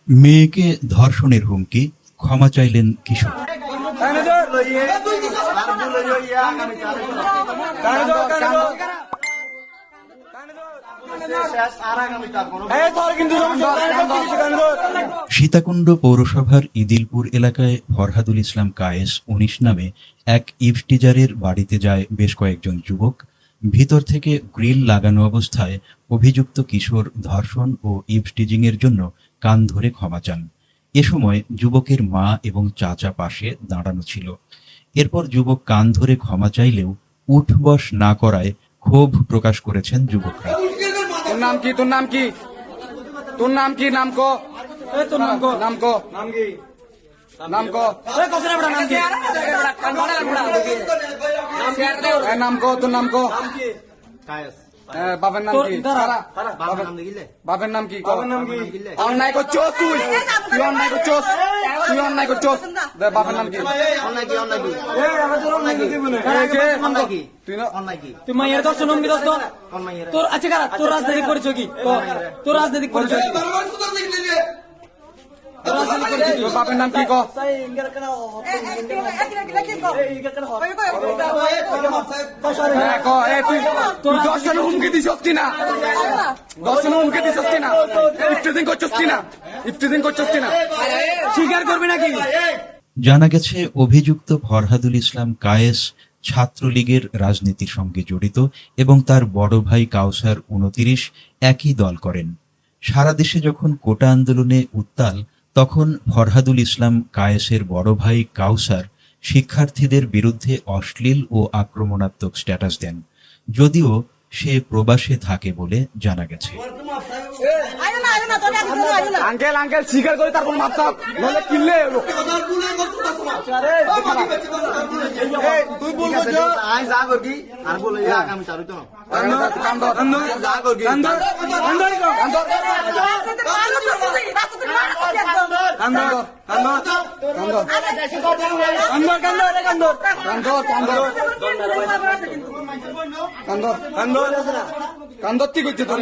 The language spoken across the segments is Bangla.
মেয়েকে ধর্ষণের হুমকি, ক্ষমা চাইলেন কিশোর। সীতাকুণ্ড পৌরসভার ইদিলপুর এলাকায় ফরহাদুল ইসলাম কায়েস ১৯ নামে এক ইভটিজারের বাড়িতে যায় বেশ কয়েকজন যুবক। ভিতর থেকে গ্রিল লাগানো অবস্থায় অভিযুক্ত কিশোর ধর্ষণ ও ইভটিজিংয়ের জন্য কান ধরে ক্ষমা চান। এ সময় যুবকের মা এবং চাচা পাশে দাঁড়ানো ছিল। এরপর যুবক কান ধরে ক্ষমা চাইলেও উঠবস না করায় ক্ষোভ প্রকাশ করেছেন যুবকরা। তোর নাম কি? তোর নাম কি? তোর নাম কি? নাম কো। তোর নাম কো। নাম কো। নাম কি? নাম কো। নাম কো। তোর নাম কো। বাবার নাম কি? বাবার নাম কি? অন্যায় করছোস তুই। তুই অন্যায় করছোস। তুই অন্যায় করছোস। বাবার নাম কি? তুই মায়ের দর্শন অঙ্গি দোস্ত তোর আছে কারা? তোর রাজনৈতিক পরিচয় কি? তোর রাজনৈতিক পরিচয় কি? তোর বাপের নাম কি? ক তুই দর্শন হুমকি দিছস কিনা? দর্শন হুমকি দিছস কিনা? ইফটিজিং করছস কিনা? ইফটিজিং করছস কিনা? স্বীকার করবি নাকি? জানা গেছে, অভিযুক্ত ফরহাদুল ইসলাম কায়েস ছাত্রলীগের রাজনীতির সঙ্গে জড়িত এবং তার বড় ভাই কাউসার ২৯ একই দল করেন। সারা দেশে যখন কোটা আন্দোলনে উত্তাল, তখন ফরহাদুল ইসলাম কায়েসের বড় ভাই কাউসার শিক্ষার্থীদের বিরুদ্ধে অশ্লীল ও আক্রমণাত্মক স্ট্যাটাস দেন, যদিও সে প্রবাসে থাকে বলে জানা গেছে। আঙ্কেল আঙ্কেল স্বীকার করে তারপর মাপসাপ নলে কিনলে তুই বলবো যে আই যা করবি আর বলে আগামী চারু তো কান্দর যা করবি কান্দর কান্দর কান্দর কান্দর কি করছে তোর?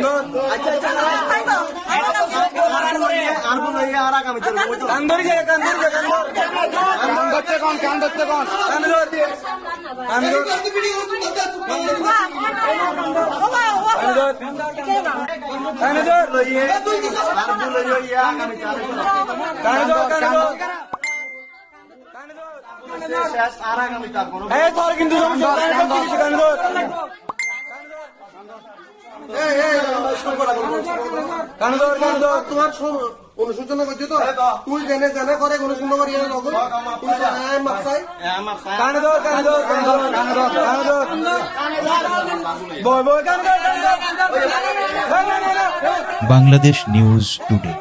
কিন্তু তোমার অনুসূচনা করছো তো তুই জেনে জেনে করে অনুসূচনা করি বাংলাদেশ নিউজ টুডে।